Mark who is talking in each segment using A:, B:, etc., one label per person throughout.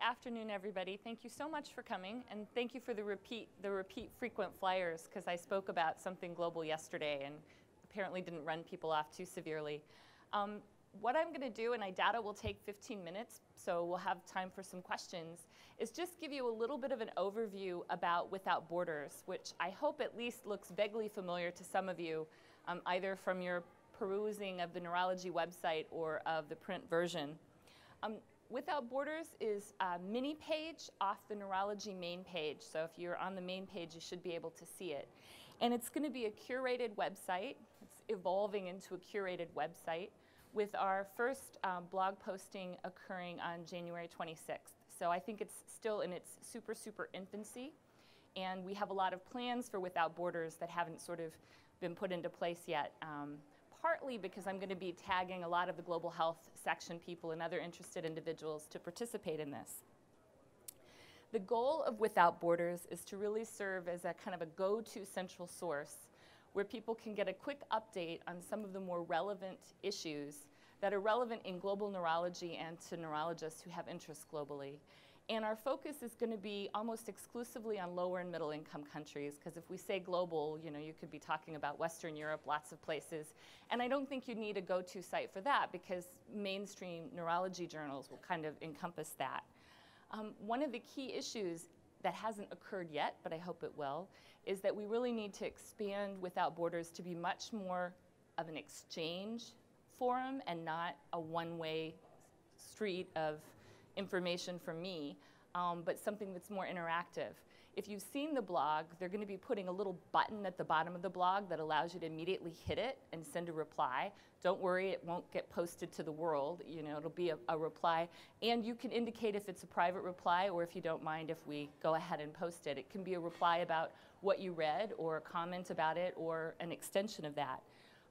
A: afternoon, everybody. Thank you so much for coming, and thank you for the repeat frequent flyers, because I spoke about something global yesterday and apparently didn't run people off too severely. What I'm going to do, and I doubt it will take 15 minutes, so we'll have time for some questions, is just give you a little bit of an overview about Without Borders, which I hope at least looks vaguely familiar to some of you, either from your perusing of the Neurology website or of the print version. Without Borders is a mini page off the Neurology main page, so if you're on the main page, you should be able to see it. And it's going to be a curated website. It's evolving into a curated website, with our first blog posting occurring on January 26th. So I think it's still in its super infancy, and we have a lot of plans for Without Borders that haven't sort of been put into place yet, partly because I'm going to be tagging a lot of the global health section people and other interested individuals to participate in this. The goal of Without Borders is to really serve as a kind of a go-to central source where people can get a quick update on some of the more relevant issues that are relevant in global neurology and to neurologists who have interests globally. And our focus is going to be almost exclusively on lower and middle income countries, because if we say global, you know, you could be talking about Western Europe, lots of places. And I don't think you need a go-to site for that, because mainstream neurology journals will kind of encompass that. One of the key issues that hasn't occurred yet, but I hope it will, is that we really need to expand Without Borders to be much more of an exchange forum and not a one-way street of information from me, but something that's more interactive. If you've seen the blog, they're going to be putting a little button at the bottom of the blog that allows you to immediately hit it and send a reply. Don't worry, it won't get posted to the world. You know, it'll be a reply. And you can indicate if it's a private reply or if you don't mind if we go ahead and post it. It can be a reply about what you read or a comment about it or an extension of that.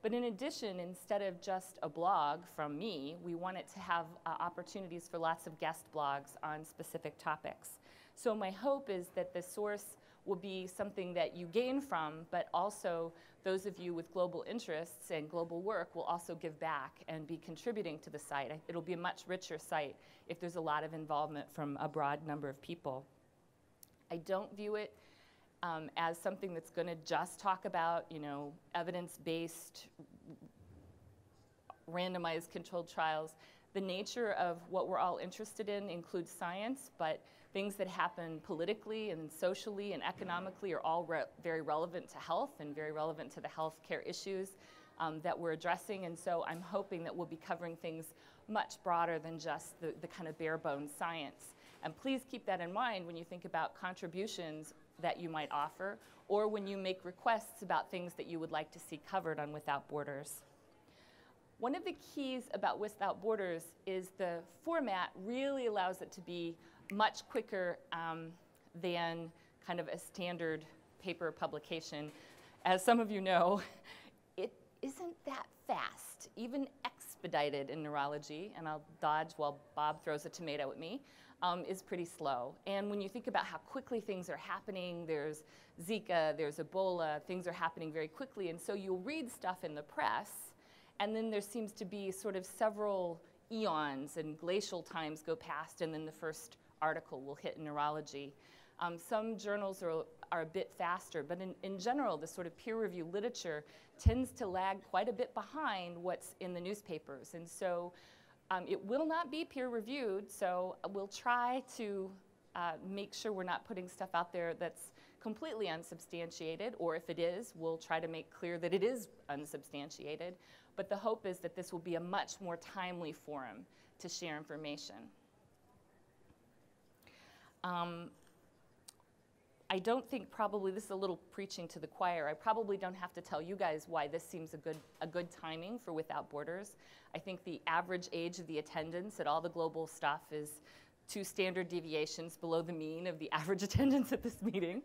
A: But in addition, instead of just a blog from me, we want it to have opportunities for lots of guest blogs on specific topics. So my hope is that the source will be something that you gain from, but also those of you with global interests and global work will also give back and be contributing to the site. It'll be a much richer site if there's a lot of involvement from a broad number of people. I don't view it as something that's going to just talk about, you know, evidence-based, randomized controlled trials. The nature of what we're all interested in includes science, but things that happen politically and socially and economically are all very relevant to health and very relevant to the healthcare issues that we're addressing. And so I'm hoping that we'll be covering things much broader than just the kind of bare bones science. And please keep that in mind when you think about contributions that you might offer, or when you make requests about things that you would like to see covered on Without Borders. One of the keys about Without Borders is the format really allows it to be much quicker than kind of a standard paper publication. As some of you know, it isn't that fast, even expedited in neurology, and I'll dodge while Bob throws a tomato at me, is pretty slow. And when you think about how quickly things are happening, there's Zika, there's Ebola, things are happening very quickly, and so you'll read stuff in the press, and then there seems to be sort of several eons and glacial times go past, and then the first article will hit in Neurology. Some journals are a bit faster, but in general, the sort of peer-reviewed literature tends to lag quite a bit behind what's in the newspapers. And so it will not be peer-reviewed, so we'll try to make sure we're not putting stuff out there that's completely unsubstantiated, or if it is, we'll try to make clear that it is unsubstantiated. But the hope is that this will be a much more timely forum to share information. I don't think probably, this is a little preaching to the choir, I probably don't have to tell you guys why this seems a good timing for Without Borders. I think the average age of the attendance at all the global stuff is 2 standard deviations below the mean of the average attendance at this meeting.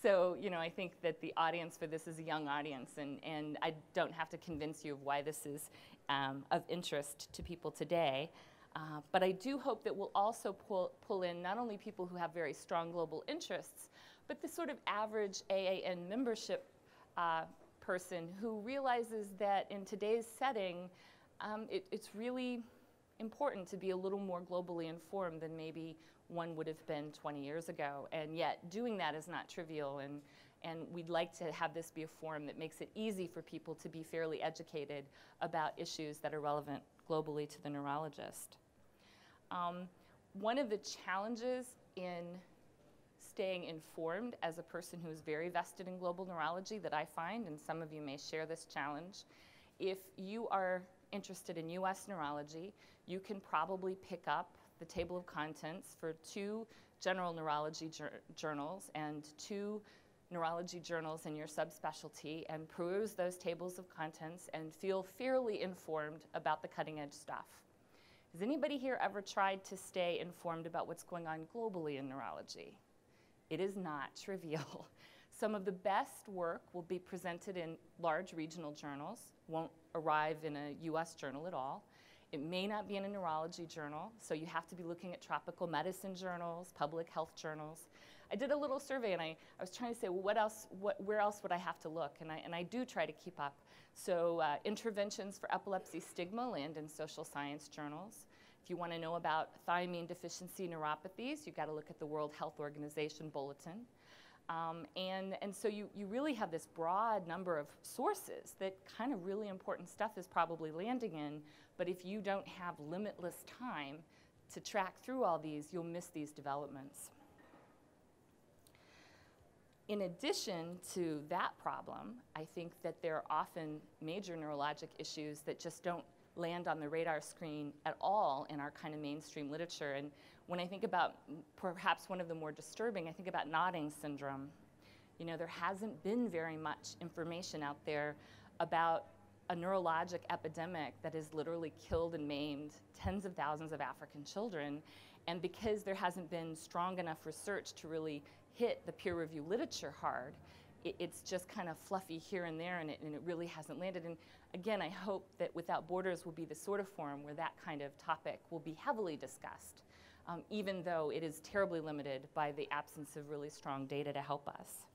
A: So, you know, I think that the audience for this is a young audience, and I don't have to convince you of why this is of interest to people today. But I do hope that we'll also pull in not only people who have very strong global interests, but the sort of average AAN membership person who realizes that in today's setting, it's really important to be a little more globally informed than maybe one would have been 20 years ago. And yet doing that is not trivial, and we'd like to have this be a forum that makes it easy for people to be fairly educated about issues that are relevant globally to the neurologist. One of the challenges in staying informed as a person who is very vested in global neurology that I find, and some of you may share this challenge, if you are interested in US neurology, you can probably pick up the table of contents for 2 general neurology journals and 2 neurology journals in your subspecialty and peruse those tables of contents and feel fairly informed about the cutting edge stuff. Has anybody here ever tried to stay informed about what's going on globally in neurology? It is not trivial. Some of the best work will be presented in large regional journals, won't arrive in a US journal at all. It may not be in a neurology journal, so you have to be looking at tropical medicine journals, public health journals. I did a little survey, and I was trying to say, well, where else would I have to look? And I do try to keep up. So interventions for epilepsy stigma land in social science journals. If you want to know about thiamine deficiency neuropathies, you've got to look at the World Health Organization bulletin. And so you really have this broad number of sources that kind of really important stuff is probably landing in, but if you don't have limitless time to track through all these, you'll miss these developments. In addition to that problem, I think that there are often major neurologic issues that just don't land on the radar screen at all in our kind of mainstream literature. And when I think about perhaps one of the more disturbing, I think about nodding syndrome. You know, there hasn't been very much information out there about a neurologic epidemic that has literally killed and maimed tens of thousands of African children. And because there hasn't been strong enough research to really hit the peer review literature hard, it's just kind of fluffy here and there, and it really hasn't landed. And again, I hope that Without Borders will be the sort of forum where that kind of topic will be heavily discussed, even though it is terribly limited by the absence of really strong data to help us.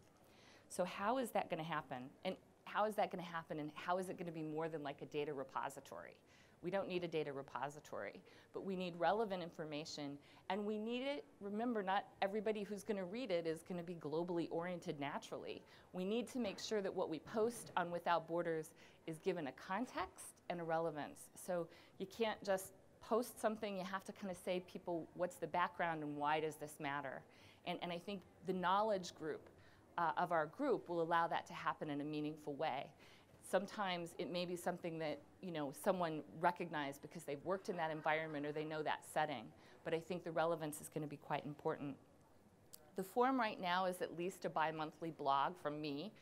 A: So how is that going to happen? And how is that going to happen, and how is it going to be more than like a data repository? We don't need a data repository, but we need relevant information, and we need it. Remember, not everybody who's going to read it is going to be globally oriented naturally. We need to make sure that what we post on Without Borders is given a context and a relevance. So you can't just post something, you have to kind of say people, what's the background and why does this matter? And I think the knowledge group of our group will allow that to happen in a meaningful way. Sometimes it may be something that, you know, someone recognized because they've worked in that environment or they know that setting, but I think the relevance is going to be quite important. The forum right now is at least a bi-monthly blog from me,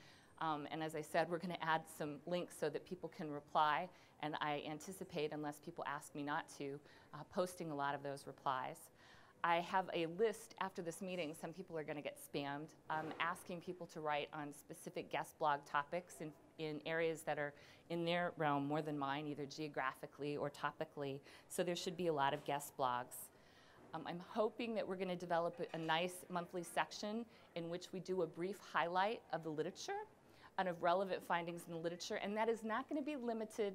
A: and as I said, we're going to add some links so that people can reply, and I anticipate, unless people ask me not to, posting a lot of those replies. I have a list after this meeting, some people are going to get spammed, asking people to write on specific guest blog topics in areas that are in their realm more than mine, either geographically or topically. So there should be a lot of guest blogs. I'm hoping that we're going to develop a nice monthly section in which we do a brief highlight of the literature and of relevant findings in the literature, and that is not going to be limited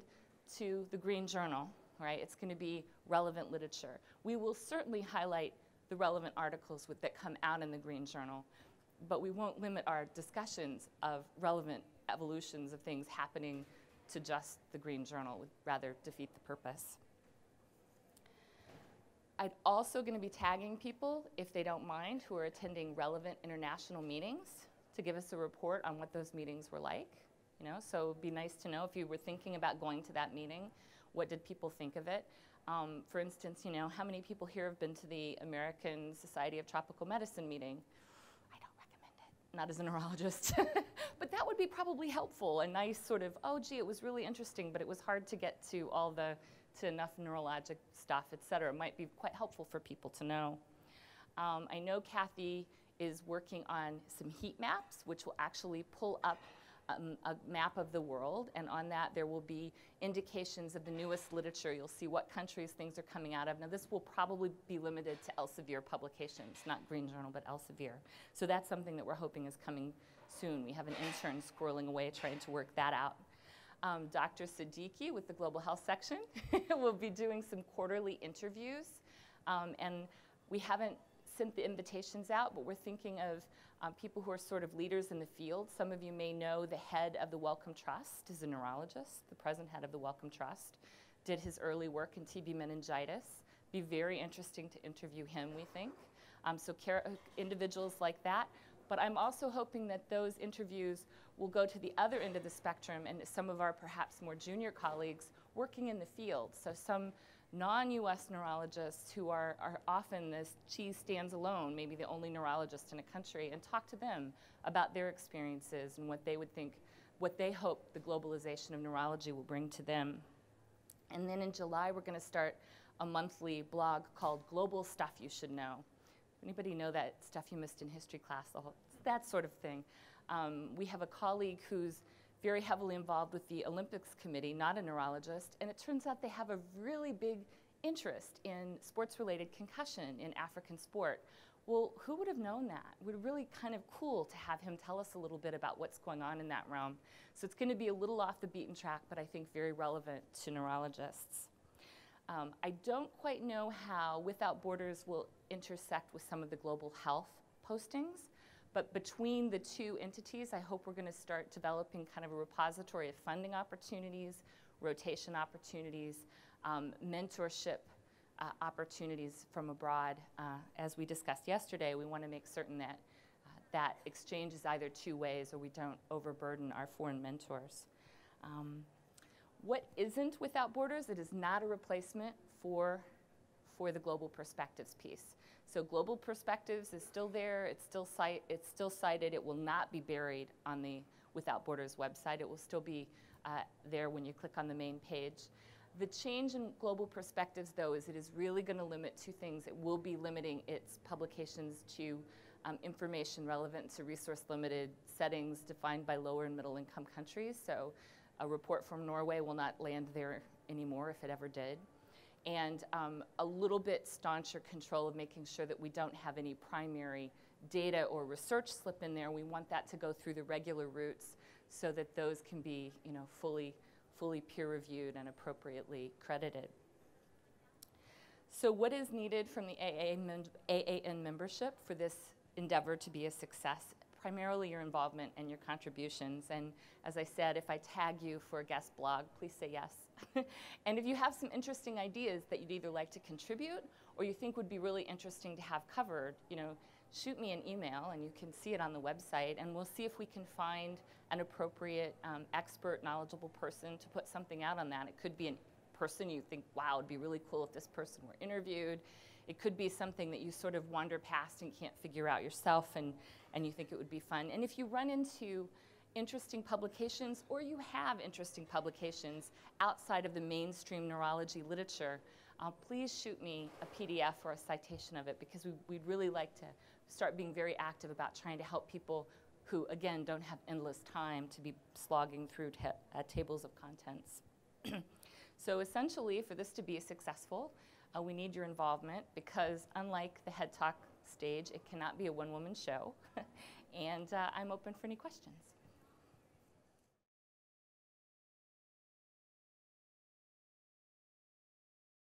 A: to the Green Journal. Right? It's going to be relevant literature. We will certainly highlight the relevant articles that come out in the Green Journal, but we won't limit our discussions of relevant evolutions of things happening to just the Green Journal. It would rather defeat the purpose. I'm also going to be tagging people, if they don't mind, who are attending relevant international meetings to give us a report on what those meetings were like. You know, so it'd be nice to know if you were thinking about going to that meeting. What did people think of it? For instance, you know, how many people here have been to the American Society of Tropical Medicine meeting? I don't recommend it, not as a neurologist. But that would be probably helpful, a nice sort of, oh, gee, it was really interesting, but it was hard to get to enough neurologic stuff, et cetera. It might be quite helpful for people to know. I know Kathy is working on some heat maps, which will actually pull up a map of the world, and on that there will be indications of the newest literature. You'll see what countries things are coming out of. Now this will probably be limited to Elsevier publications, not Green Journal, but Elsevier. So that's something that we're hoping is coming soon. We have an intern squirreling away trying to work that out. Dr. Siddiqui with the Global Health section will be doing some quarterly interviews, and we haven't sent the invitations out, but we're thinking of people who are sort of leaders in the field. Some of you may know the head of the Wellcome Trust is a neurologist. The present head of the Wellcome Trust did his early work in TB meningitis. Be very interesting to interview him, we think. So individuals like that. But I'm also hoping that those interviews will go to the other end of the spectrum and some of our perhaps more junior colleagues working in the field. So some non-US neurologists who are often this cheese stands alone, maybe the only neurologist in a country, and talk to them about their experiences and what they would think, what they hope the globalization of neurology will bring to them. And then in July, we're going to start a monthly blog called Global Stuff You Should Know. Anybody know that stuff you missed in history class? That sort of thing. We have a colleague who's very heavily involved with the Olympics Committee, not a neurologist, and it turns out they have a really big interest in sports-related concussion in African sport. Well, who would have known that? It would be really kind of cool to have him tell us a little bit about what's going on in that realm. So it's going to be a little off the beaten track, but I think very relevant to neurologists. I don't quite know how Without Borders will intersect with some of the global health postings, but between the two entities, I hope we're going to start developing kind of a repository of funding opportunities, rotation opportunities, mentorship opportunities from abroad. As we discussed yesterday, we want to make certain that that exchange is either two ways or we don't overburden our foreign mentors. What isn't Without Borders? It is not a replacement for the Global Perspectives piece. So Global Perspectives is still there, it's still cited, it will not be buried on the Without Borders website, it will still be there when you click on the main page. The change in Global Perspectives, though, is it is really going to limit two things. It will be limiting its publications to information relevant to resource-limited settings defined by lower and middle income countries. So a report from Norway will not land there anymore if it ever did. And a little bit stauncher control of making sure that we don't have any primary data or research slip in there. We want that to go through the regular routes so that those can be, you know, fully peer-reviewed and appropriately credited. So what is needed from the AAN membership for this endeavor to be a success? Primarily your involvement and your contributions. And as I said, if I tag you for a guest blog, please say yes. And if you have some interesting ideas that you'd either like to contribute or you think would be really interesting to have covered, you know, shoot me an email and you can see it on the website, and we'll see if we can find an appropriate expert, knowledgeable person to put something out on that. It could be a person you think, wow, it'd be really cool if this person were interviewed. It could be something that you sort of wander past and can't figure out yourself, and you think it would be fun. And if you run into interesting publications, or you have interesting publications outside of the mainstream neurology literature, please shoot me a PDF or a citation of it, because we'd really like to start being very active about trying to help people who, again, don't have endless time to be slogging through tables of contents. So essentially, for this to be successful, we need your involvement, because unlike the HeadTalk stage, it cannot be a one-woman show. And I'm open for any questions.